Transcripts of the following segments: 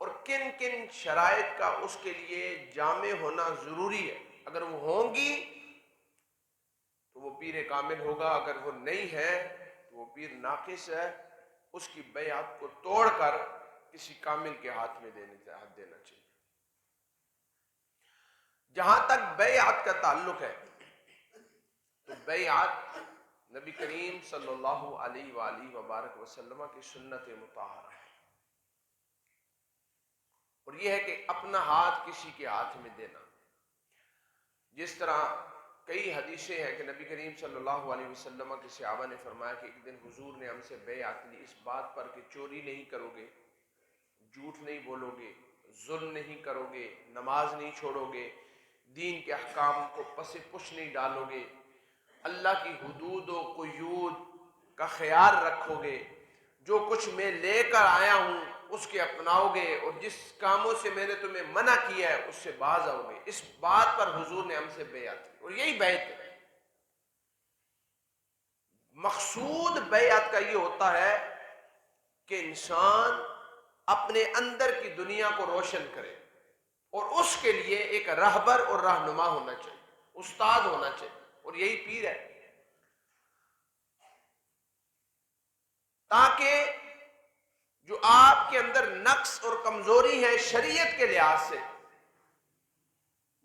اور کن کن شرائط کا اس کے لیے جامع ہونا ضروری ہے. اگر وہ ہوں گی تو وہ پیر کامل ہوگا، اگر وہ نہیں ہے تو وہ پیر ناقص ہے. اس کی بیعت کو توڑ کر کسی کامل کے ہاتھ میں دینا چاہیے. جہاں تک بیعت کا تعلق ہے تو بیعت نبی کریم صلی اللہ علیہ وآلہ وبارک وسلم کی سنت مطہرہ ہے، اور یہ ہے کہ اپنا ہاتھ کسی کے ہاتھ میں دینا. جس طرح کئی حدیثیں ہیں کہ نبی کریم صلی اللہ علیہ وسلم کے صحابہ نے فرمایا کہ ایک دن حضور نے ہم سے بیعت لی اس بات پر کہ چوری نہیں کرو گے، جھوٹ نہیں بولو گے، ظلم نہیں کرو گے، نماز نہیں چھوڑو گے، دین کے احکام کو پس پش نہیں ڈالو گے، اللہ کی حدود و قیود کا خیال رکھو گے، جو کچھ میں لے کر آیا ہوں اس کے اپناؤ گے، اور جس کاموں سے میں نے تمہیں منع کیا ہے اس سے باز آؤ گے. اس بات پر حضور نے ہم سے بیعت کی، اور یہی بیعت ہے. مقصود بیعت کا یہ ہوتا ہے کہ انسان اپنے اندر کی دنیا کو روشن کرے، اور اس کے لیے ایک رہبر اور رہنما ہونا چاہیے، استاد ہونا چاہیے، اور یہی پیر ہے. تاکہ جو آپ کے اندر نقص اور کمزوری ہے شریعت کے لحاظ سے،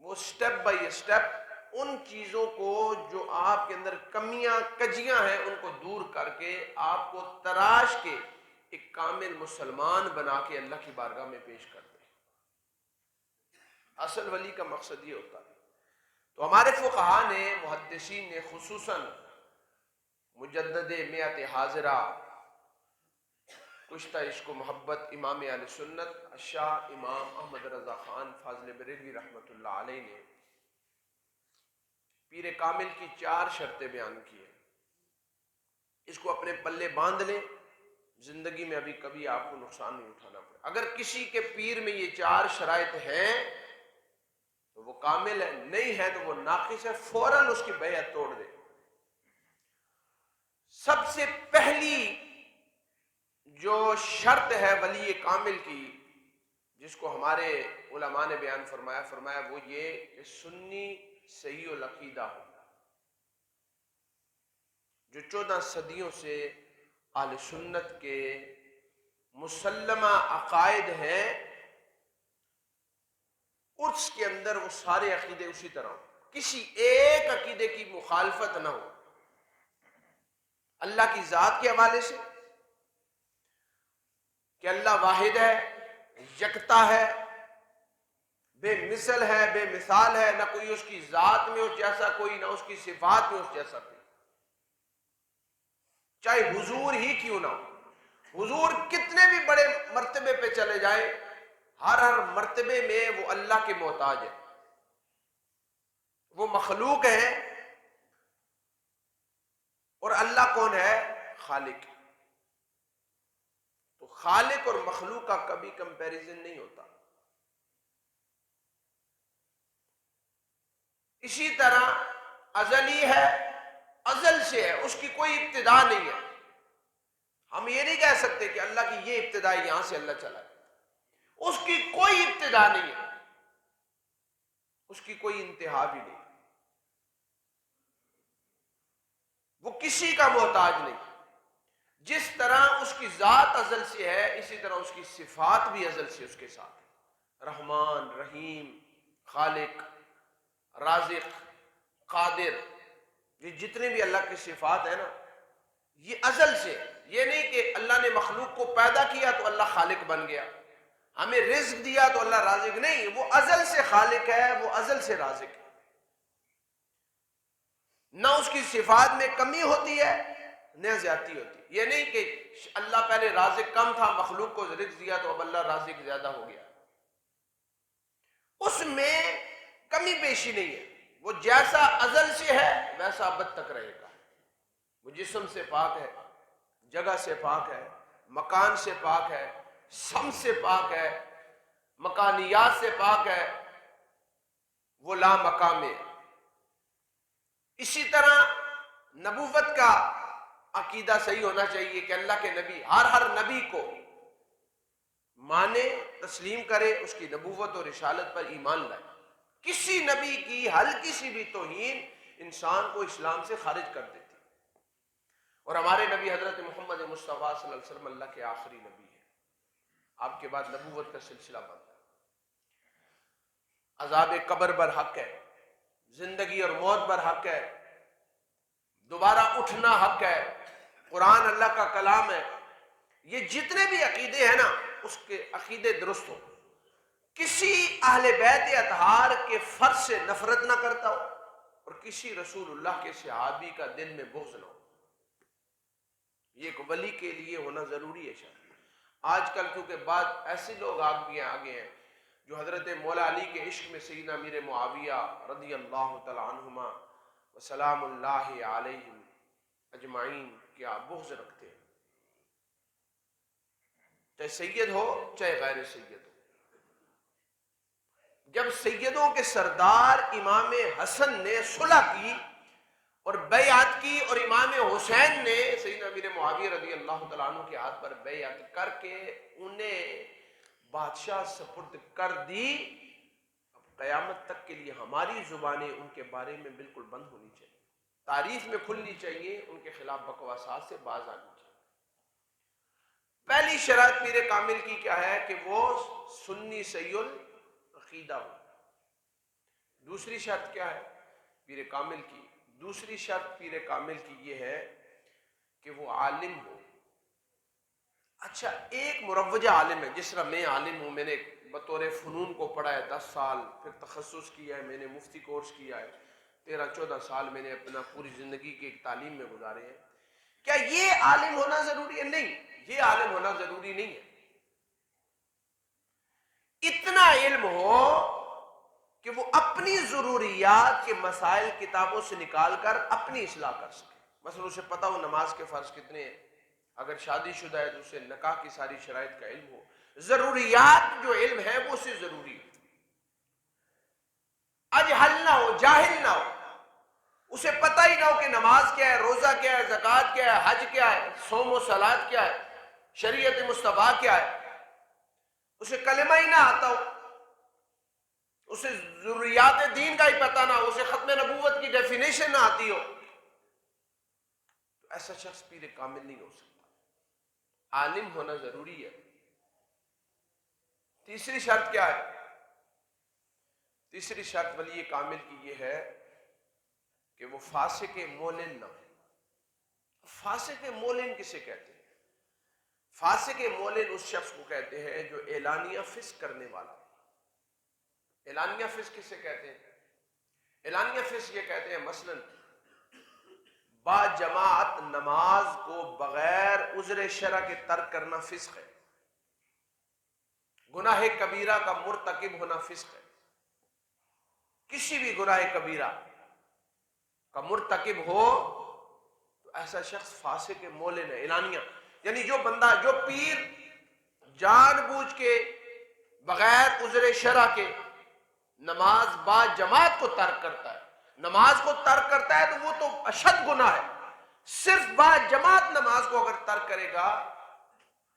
وہ سٹیپ بائی سٹیپ ان چیزوں کو جو آپ کے اندر کمیاں کجیاں ہیں ان کو دور کر کے آپ کو تراش کے ایک کامل مسلمان بنا کے اللہ کی بارگاہ میں پیش کر دیں. اصل ولی کا مقصد یہ ہوتا ہے. تو ہمارے فقہاء نے، محدثین نے، خصوصاً مجدد میعت حاضرہ کشتہ عشق و محبت امام اہل سنت شاہ امام احمد رضا خان فاضل بریلوی رحمۃ اللہ علیہ نے پیر کامل کی 4 شرطیں بیان کی ہیں. اس کو اپنے پلے باندھ لیں، زندگی میں ابھی کبھی آپ کو نقصان نہیں اٹھانا پڑے. اگر کسی کے پیر میں یہ 4 شرائط ہیں تو وہ کامل ہے، نہیں ہے تو وہ ناقص ہے، فوراً اس کی بیعت توڑ دے. سب سے پہلی جو شرط ہے ولی کامل کی، جس کو ہمارے علماء نے بیان فرمایا وہ یہ کہ سنی صحیح العقیدہ ہو. جو 14 صدیوں سے اہل سنت کے مسلمہ عقائد ہیں اس کے اندر وہ سارے عقیدے اسی طرح ہو، کسی ایک عقیدے کی مخالفت نہ ہو. اللہ کی ذات کے حوالے سے کہ اللہ واحد ہے، یکتا ہے، بے مثل ہے، بے مثال ہے، نہ کوئی اس کی ذات میں اس جیسا کوئی، نہ اس کی صفات میں اس جیسا کوئی، چاہے حضور ہی کیوں نہ ہو. حضور کتنے بھی بڑے مرتبے پہ چلے جائیں، ہر مرتبے میں وہ اللہ کے محتاج ہے. وہ مخلوق ہے اور اللہ کون ہے؟ خالق. تو خالق اور مخلوق کا کبھی کمپیریزن نہیں ہوتا. اسی طرح ازلی ہے، ازل سے ہے، اس کی کوئی ابتدا نہیں ہے. ہم یہ نہیں کہہ سکتے کہ اللہ کی یہ ابتدا ہے یہاں سے اللہ چلا ہے، اس کی کوئی ابتدا نہیں ہے، اس کی کوئی انتہا بھی نہیں. وہ کسی کا محتاج نہیں. جس طرح اس کی ذات ازل سے ہے اسی طرح اس کی صفات بھی ازل سے اس کے ساتھ ہے. رحمان، رحیم، خالق، رازق، قادر، یہ جتنے بھی اللہ کی صفات ہیں نا یہ ازل سے. یہ نہیں کہ اللہ نے مخلوق کو پیدا کیا تو اللہ خالق بن گیا، ہمیں رزق دیا تو اللہ رازق. نہیں، وہ ازل سے خالق ہے، وہ ازل سے رازق ہے. نہ اس کی صفات میں کمی ہوتی ہے نہ زیادتی ہوتی. یہ نہیں کہ اللہ پہلے رازق کم تھا، مخلوق کو رزق دیا تو اب اللہ رازق زیادہ ہو گیا. اس میں کمی بیشی نہیں ہے. وہ جیسا ازل سے ہے ویسا ابد تک رہے گا. وہ جسم سے پاک ہے، جگہ سے پاک ہے، مکان سے پاک ہے، سم سے پاک ہے، مکانیات سے پاک ہے، وہ لا مقام ہے. اسی طرح نبوت کا عقیدہ صحیح ہونا چاہیے کہ اللہ کے نبی، ہر نبی کو مانے، تسلیم کرے، اس کی نبوت اور رسالت پر ایمان لائے۔ کسی نبی کی ہلکی سی بھی توہین انسان کو اسلام سے خارج کر دیتی۔ اور ہمارے نبی حضرت محمد مصطفیٰ صلی اللہ علیہ وسلم اللہ کے آخری نبی ہیں، آپ کے بعد نبوت کا سلسلہ بند ہے۔ عذاب قبر پر حق ہے، زندگی اور موت پر حق ہے، دوبارہ اٹھنا حق ہے، قرآن اللہ کا کلام ہے۔ یہ جتنے بھی عقیدے ہیں نا، اس کے عقیدے درست ہو، کسی اہل بیت اطہار کے فرض سے نفرت نہ کرتا ہو، اور کسی رسول اللہ کے صحابی کا دل میں بغض نہ ہو۔ یہ ایک ولی کے لیے ہونا ضروری ہے۔ شاید آج کل کیونکہ بعض ایسے لوگ آگے ہیں جو حضرت مولا علی کے عشق میں سیدنا امیر معاویہ رضی اللہ تعالی عنہما وسلام اللہ علیہم اجمعین کیا بغض رکھتے ہیں، چاہے سید ہو چاہے غیر سید ہو۔ جب سیدوں کے سردار امام حسن نے صلح کی اور بیعت کی، اور امام حسین نے سیدنا امیر معاویہ رضی اللہ تعالیٰ عنہ کے ہاتھ پر بیعت کر کے انہیں بادشاہ سپرد کر دی، اب قیامت تک کے لیے ہماری زبانیں ان کے بارے میں بالکل بند ہونی چاہیے، تعریف میں کھلنی چاہیے، ان کے خلاف بکواسات سے باز آنی چاہیے۔ پہلی شرط پیر کامل کی کیا ہے کہ وہ سنی صحیح العقیدہ ہو۔ دوسری شرط کیا ہے پیر کامل کی؟ دوسری شرط پیر کامل کی یہ ہے کہ وہ عالم ہو۔ اچھا، ایک مروجہ عالم ہے، جس طرح میں عالم ہوں، میں نے بطور فنون کو پڑھا ہے 10 سال، پھر تخصص کیا ہے، میں نے مفتی کورس کیا ہے 13-14 سال میں نے اپنا پوری زندگی کی ایک تعلیم میں گزارے ہیں۔ کیا یہ عالم ہونا ضروری ہے؟ نہیں، یہ عالم ہونا ضروری نہیں ہے۔ اتنا علم ہو کہ وہ اپنی ضروریات کے مسائل کتابوں سے نکال کر اپنی اصلاح کر سکے۔ مثلا اسے پتہ ہو نماز کے فرض کتنے ہیں، اگر شادی شدہ ہے تو اسے نکاح کی ساری شرائط کا علم ہو۔ ضروریات جو علم ہے وہ اسے ضروری ہے۔ اجہل نہ ہو، جاہل نہ ہو، اسے پتہ ہی نہ ہو کہ نماز کیا ہے، روزہ کیا ہے، زکوٰۃ کیا ہے، حج کیا ہے، صوم و صلات کیا ہے، شریعت مصطفیٰ کیا ہے، اسے کلمہ ہی نہ آتا ہو، اسے ضروریات دین کا ہی پتہ نہ ہو، اسے ختم نبوت کی ڈیفینیشن نہ آتی ہو، تو ایسا شخص پیر کامل نہیں ہو سکتا۔ عالم ہونا ضروری ہے۔ تیسری شرط کیا ہے؟ تیسری شرط ولی کامل کی یہ ہے کہ وہ فاسق مولن نہ ہو۔ فاسق مولن کسے کہتے ہیں؟ فاسق مولن اس شخص کو کہتے ہیں جو اعلانیہ فسق کرنے والا۔ اعلانیہ فسق کسے کہتے ہیں؟ اعلانیہ فسق یہ کہتے ہیں مثلا با جماعت نماز کو بغیر عذر شرع کے ترک کرنا فسق ہے، گناہ کبیرہ کا مرتکب ہونا فسق ہے۔ کسی بھی گناہ کبیرہ کا مرتکب ہو تو ایسا شخص فاسق مولن ہے، اعلانیہ، یعنی جو بندہ، جو پیر جان بوجھ کے بغیر عذر شرع کے نماز با جماعت کو ترک کرتا ہے، نماز کو ترک کرتا ہے تو وہ تو اشد گناہ ہے۔ صرف با جماعت نماز کو اگر ترک کرے گا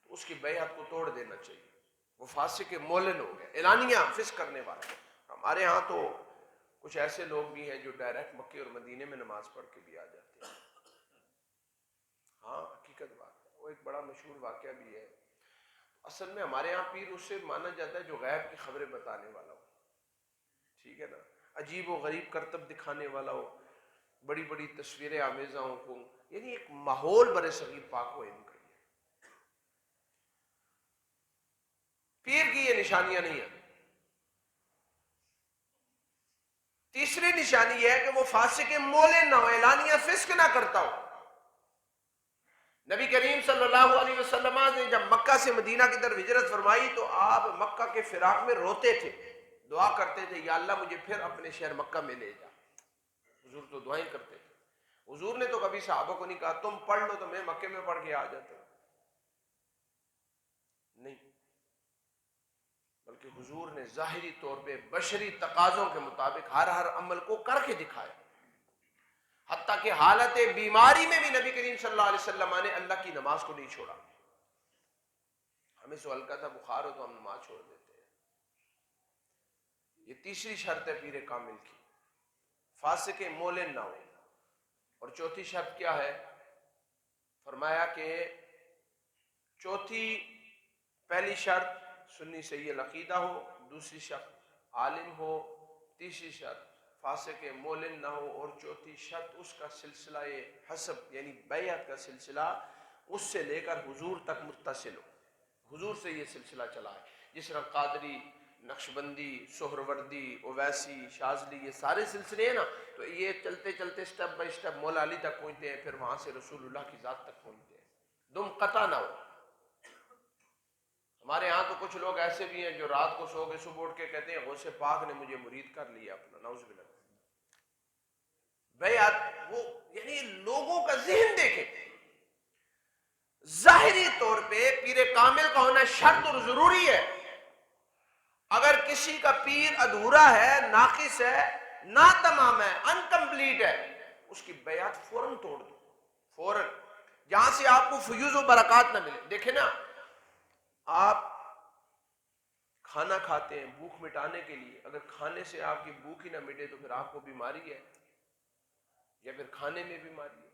تو اس کی بیعت کو توڑ دینا چاہیے، وہ فاسق مولن ہو گیا، اعلانیہ فسق کرنے والا۔ ہمارے ہاں تو کچھ ایسے لوگ بھی ہیں جو ڈائریکٹ مکے اور مدینے میں نماز پڑھ کے بھی آ جاتے ہیں۔ ہاں حقیقت بات ہے، وہ ایک بڑا مشہور واقعہ بھی ہے۔ اصل میں ہمارے ہاں پیر اس سے مانا جاتا ہے جو غیب کی خبریں بتانے والا ہو، ٹھیک ہے نا، عجیب و غریب کرتب دکھانے والا ہو، بڑی بڑی تصویریں آمیزہ ہوں، یعنی ایک ماحول برے صغیر پاک و علم کا۔ پیر کی یہ نشانیاں نہیں ہیں۔ تیسری نشانی یہ ہے کہ وہ فاسق مولن نہ ہو، اعلانیہ فسق نہ کرتا ہو۔ نبی کریم صلی اللہ علیہ وسلم نے جب مکہ سے مدینہ کی طرف ہجرت فرمائی تو آپ مکہ کے فراق میں روتے تھے، دعا کرتے تھے یا اللہ مجھے پھر اپنے شہر مکہ میں لے جا۔ حضور تو دعائیں کرتے تھے۔ حضور نے تو کبھی صحابہ کو نہیں کہا تم پڑھ لو تو میں مکے میں پڑھ کے آ جاتا ہوں، نہیں، بلکہ حضور نے ظاہری طور پہ بشری تقاضوں کے مطابق ہر عمل کو کر کے دکھایا، حتیٰ کہ حالت بیماری میں بھی نبی کریم صلی اللہ علیہ وسلم نے اللہ کی نماز کو نہیں چھوڑا۔ ہمیں سو ہلکا تھا بخار ہو تو ہم نماز چھوڑ دیتے ہیں. یہ تیسری شرط ہے پیر کامل کی، فاسق مولن نہ ہو. اور چوتھی شرط کیا ہے؟ فرمایا کہ پہلی شرط سنی صحیح العقیدہ ہو، دوسری شرط عالم ہو، تیسری شرط فاسق مولن نہ ہو، اور چوتھی شرط اس کا سلسلہ حسب یعنی بیعت کا سلسلہ اس سے لے کر حضور تک متصل ہو. حضور سے یہ سلسلہ چلا ہے. جس طرح قادری، نقشبندی، سہروردی، اویسی، شاذلی، یہ سارے سلسلے ہیں نا، تو یہ چلتے چلتے سٹیپ بائی سٹیپ مولا علی تک پہنچتے ہیں، پھر وہاں سے رسول اللہ کی ذات تک پہنچتے ہیں. دم قطع نہ ہو. ہمارے ہاں تو کچھ لوگ ایسے بھی ہیں جو رات کو سو کے صبح اٹھ کے کہتے ہیں غوث پاک نے مجھے مرید کر لیا اپنا. نعوذ باللہ. بیعت وہ یعنی لوگوں کا ذہن دیکھیں. ظاہری طور پہ پیر کامل کا ہونا شرط اور ضروری ہے. اگر کسی کا پیر ادھورا ہے، ناقص ہے، ناتمام ہے، انکمپلیٹ ہے، اس کی بیعت فوراً توڑ دو. فوراً. جہاں سے آپ کو فیوز و برکات نہ ملے. دیکھیں نا، آپ کھانا کھاتے ہیں بھوک مٹانے کے لیے، اگر کھانے سے آپ کی بھوک ہی نہ مٹے تو پھر آپ کو بیماری ہے یا پھر کھانے میں بیماری ہے.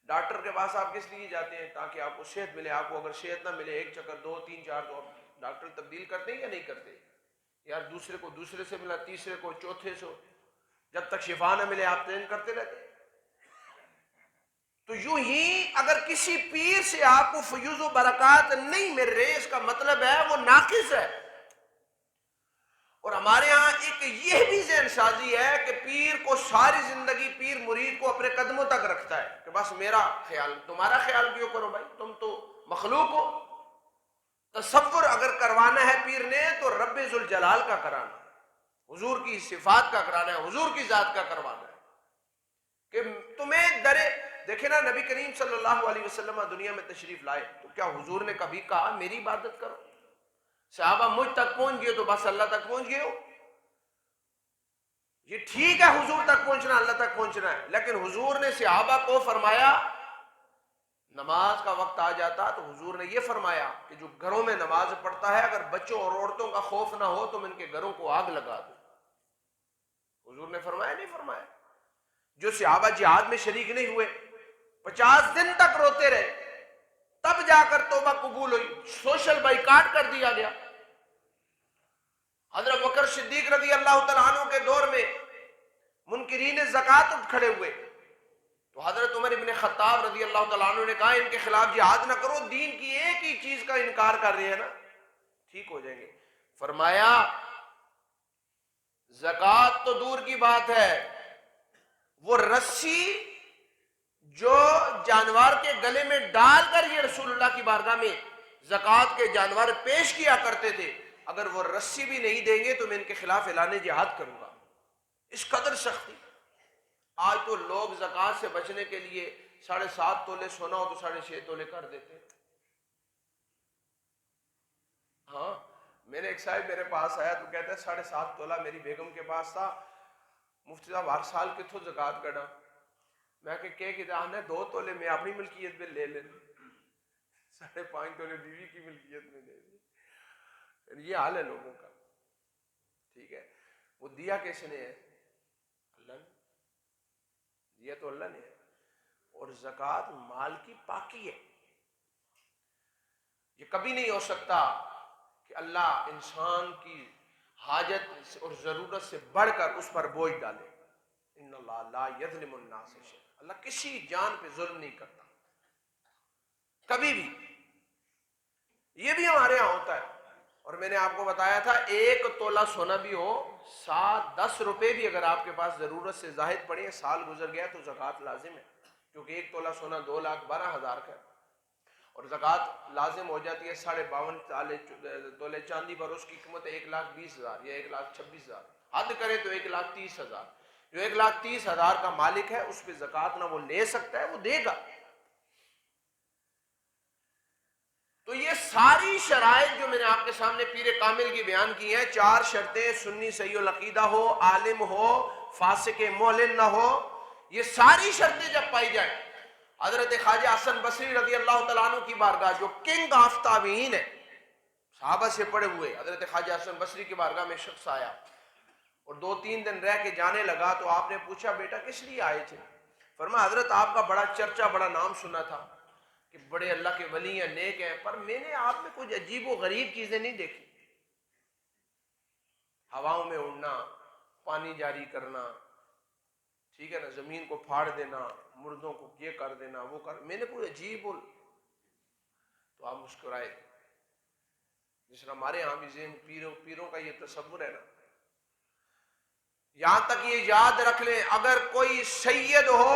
ڈاکٹر کے پاس آپ کس لیے جاتے ہیں؟ تاکہ آپ کو صحت ملے. آپ کو اگر صحت نہ ملے، ایک چکر، 2 3 4 تو ڈاکٹر تبدیل کرتے ہیں یا نہیں کرتے؟ یار دوسرے کو دوسرے سے ملا، تیسرے کو چوتھے سے، جب تک شفا نہ ملے آپ چینج کرتے رہتے ہیں. تو یوں ہی اگر کسی پیر سے آپ کو فیوز و برکات نہیں مل رہے، اس کا مطلب ہے وہ ناقص ہے. اور ہمارے ہاں ایک یہ بھی ذہن سازی ہے کہ پیر کو ساری زندگی پیر مرید کو اپنے قدموں تک رکھتا ہے کہ بس میرا خیال، تمہارا خیال کیوں کرو بھائی، تم تو مخلوق ہو. تصور اگر کروانا ہے پیر نے تو رب ذوالجلال کا کرانا ہے، حضور کی صفات کا کرانا ہے، حضور کی ذات کا کروانا ہے. کہ تمہیں دیکھیں نا، نبی کریم صلی اللہ علیہ وسلم دنیا میں تشریف لائے تو کیا حضور نے کبھی کہا میری عبادت کرو؟ صحابہ مجھ تک پہنچ گئے تو بس اللہ تک پہنچ گئے ہو. یہ ٹھیک ہے حضور تک پہنچنا، اللہ تک پہنچنا ہے، لیکن حضور نے صحابہ کو فرمایا، نماز کا وقت آ جاتا تو حضور نے یہ فرمایا کہ جو گھروں میں نماز پڑھتا ہے اگر بچوں اور عورتوں کا خوف نہ ہو تو ان کے گھروں کو آگ لگا دو. حضور نے فرمایا نہیں فرمایا؟ جو صحابہ جہاد میں شریک نہیں ہوئے 50 دن تک روتے رہے، تب جا کر توبہ قبول ہوئی، سوشل بائیکاٹ کر دیا گیا. حضرت بکر صدیق رضی اللہ تعالیٰ عنہ کے دور میں منکرین زکوٰۃ اٹھ کھڑے ہوئے تو حضرت عمر ابن خطاب رضی اللہ تعالیٰ عنہ نے کہا ان کے خلاف جہاد نہ کرو، دین کی ایک ہی چیز کا انکار کر رہے ہیں نا، ٹھیک ہو جائیں گے. فرمایا زکوٰۃ تو دور کی بات ہے، وہ رسی جو جانور کے گلے میں ڈال کر یہ رسول اللہ کی بارگاہ میں زکوٰۃ کے جانور پیش کیا کرتے تھے، اگر وہ رسی بھی نہیں دیں گے تو میں ان کے خلاف اعلان جہاد کروں گا. اس قدر سختی. آج تو لوگ زکوٰۃ سے بچنے کے لیے 7.5 تولے سونا ہو تو 6.5 تولے کر دیتے ہیں. ہاں، میں نے ایک صاحب میرے پاس آیا تو کہتا ہے 7.5 تولہ میری بیگم کے پاس تھا، مفتی صاحب ہر سال کتوں زکوٰۃ کٹا؟ میں کہ 2 تولے میں اپنی ملکیت میں لے لیں، 5.5 تولے بیوی کی ملکیت میں لے لیں. یہ حال ہے لوگوں کا. ٹھیک ہے، وہ دیا کس نے ہے؟ اللہ نے دیا تو اللہ نے ہے. اور زکوٰۃ مال کی پاکی ہے. یہ کبھی نہیں ہو سکتا کہ اللہ انسان کی حاجت اور ضرورت سے بڑھ کر اس پر بوجھ ڈالے. ان اللہ لا یظلم الناس شیئا، اللہ کسی جان پہ ظلم نہیں کرتا کبھی بھی. یہ بھی ہمارے یہاں ہوتا ہے. اور میں نے آپ کو بتایا تھا 1 تولہ سونا بھی ہو، 7-10 روپے بھی اگر آپ کے پاس ضرورت سے زاہد پڑے، سال گزر گیا تو زکوٰۃ لازم ہے، کیونکہ 1 تولہ سونا 2,12,000 کا ہے. اور زکوٰۃ لازم ہو جاتی ہے 52.5 تولے چاندی پر، اس کی قیمت ہے 1,20,000 یا 1,26,000، حد کرے تو 1,30,000. جو 1,30,000 کا مالک ہے اس پہ زکوٰۃ نہ وہ لے سکتا ہے، وہ دے گا. تو یہ ساری شرائط جو میں نے آپ کے سامنے پیر کامل کی بیان کی ہیں، 4 شرطیں، سنی صحیح العقیدہ ہو، عالم ہو، فاسق مولن نہ ہو، یہ ساری شرطیں جب پائی جائیں، حضرت خواجہ حسن بصری رضی اللہ تعالیٰ عنہ کی بارگاہ، جو کنگ آف تابعین ہے، صحابہ سے پڑھے ہوئے، حضرت خواجہ حسن بصری کی بارگاہ میں شخص آیا اور 2-3 دن رہ کے جانے لگا، تو آپ نے پوچھا بیٹا کس لیے آئے تھے؟ فرمایا حضرت آپ کا بڑا چرچا، بڑا نام سنا تھا کہ بڑے اللہ کے ولی ہیں، نیک ہیں، پر میں نے آپ میں کچھ عجیب و غریب چیزیں نہیں دیکھی۔ ہواؤں میں اڑنا، پانی جاری کرنا، ٹھیک ہے نا، زمین کو پھاڑ دینا، مردوں کو یہ کر دینا، وہ کر، میں نے کوئی عجیب تو آپ مسکرائے۔ جس طرح ہمارے یہاں بھی ذہن پیروں کا یہ تصور ہے نا، یہاں تک یہ یاد رکھ لیں، اگر کوئی سید ہو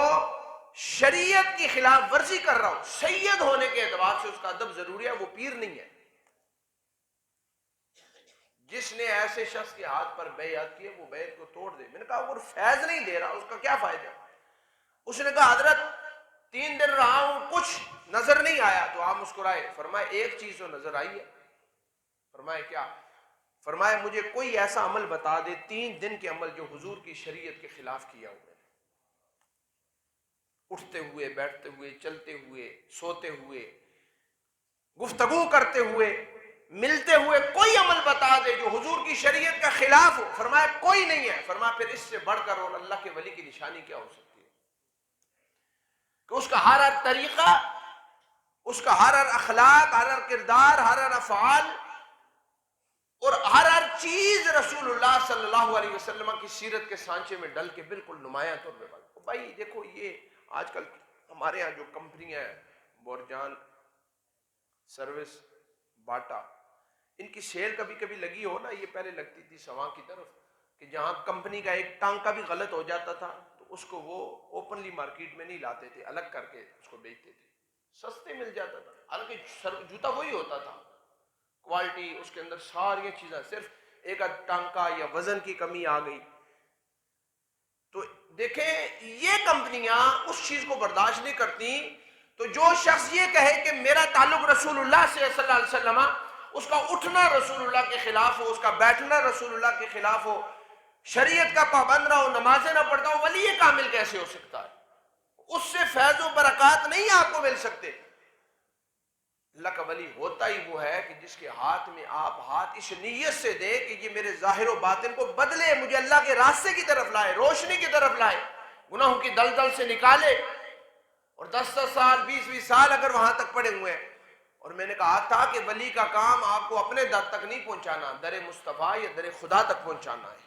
شریعت کی خلاف ورزی کر رہا ہو، سید ہونے کے اعتبار سے اس کا ادب ضروری ہے، وہ پیر نہیں ہے۔ جس نے ایسے شخص کے ہاتھ پر بیعت کی ہے وہ بیعت کو توڑ دے۔ میں نے کہا وہ فیض نہیں دے رہا، اس کا کیا فائدہ؟ اس نے کہا حضرت 3 دن رہا ہوں، کچھ نظر نہیں آیا، تو آپ مسکرائے۔ فرمایا ایک چیز تو نظر آئی ہے۔ فرمایا کیا؟ فرمایا مجھے کوئی ایسا عمل بتا دے 3 دن کے عمل جو حضور کی شریعت کے خلاف کیا ہوا ہے، اٹھتے ہوئے، بیٹھتے ہوئے، چلتے ہوئے، سوتے ہوئے، گفتگو کرتے ہوئے، ملتے ہوئے، کوئی عمل بتا دے جو حضور کی شریعت کا خلاف ہو۔ فرمایا کوئی نہیں ہے۔ فرمایا پھر اس سے بڑھ کر اور اللہ کے ولی کی نشانی کیا ہو سکتی ہے کہ اس کا ہر طریقہ، اس کا ہر اخلاق، ہر کردار، ہر افعال اور ہر چیز رسول اللہ صلی اللہ علیہ وسلم کی سیرت کے سانچے میں ڈل کے بالکل نمایاں طور پہ بن۔ بھائی دیکھو، یہ آج کل ہمارے ہاں جو کمپنیاں ہیں، بورجان، سروس، باٹا، ان کی سیل کبھی کبھی لگی ہو نا، یہ پہلے لگتی تھی سواں کی طرف، کہ جہاں کمپنی کا ایک ٹانکا بھی غلط ہو جاتا تھا تو اس کو وہ اوپنلی مارکیٹ میں نہیں لاتے تھے، الگ کر کے اس کو بیچتے تھے، سستے مل جاتا تھا، حالانکہ جوتا وہی ہوتا تھا، کوالٹی اس کے اندر ساری چیزیں، صرف ایک ٹانکا یا وزن کی کمی آ گئی۔ تو دیکھیں یہ کمپنیاں اس چیز کو برداشت نہیں کرتی، تو جو شخص یہ کہے کہ میرا تعلق رسول اللہ سے صلی اللہ علیہ وسلم، اس کا اٹھنا رسول اللہ کے خلاف ہو، اس کا بیٹھنا رسول اللہ کے خلاف ہو، شریعت کا پابند نہ ہو، نمازیں نہ پڑھتا ہو، ولی کامل کیسے ہو سکتا ہے؟ اس سے فیض و برکات نہیں آپ کو مل سکتے۔ اللہ کا ولی ہوتا ہی وہ ہے کہ جس کے ہاتھ میں آپ ہاتھ اس نیت سے دیں کہ یہ میرے ظاہر و باطن کو بدلے، مجھے اللہ کے راستے کی طرف لائے، روشنی کی طرف لائے، گناہوں کی دلدل سے نکالے۔ اور 10 سال 20 سال اگر وہاں تک پڑے ہوئے ہیں، اور میں نے کہا تھا کہ ولی کا کام آپ کو اپنے در تک نہیں پہنچانا، در مصطفیٰ یا در خدا تک پہنچانا ہے۔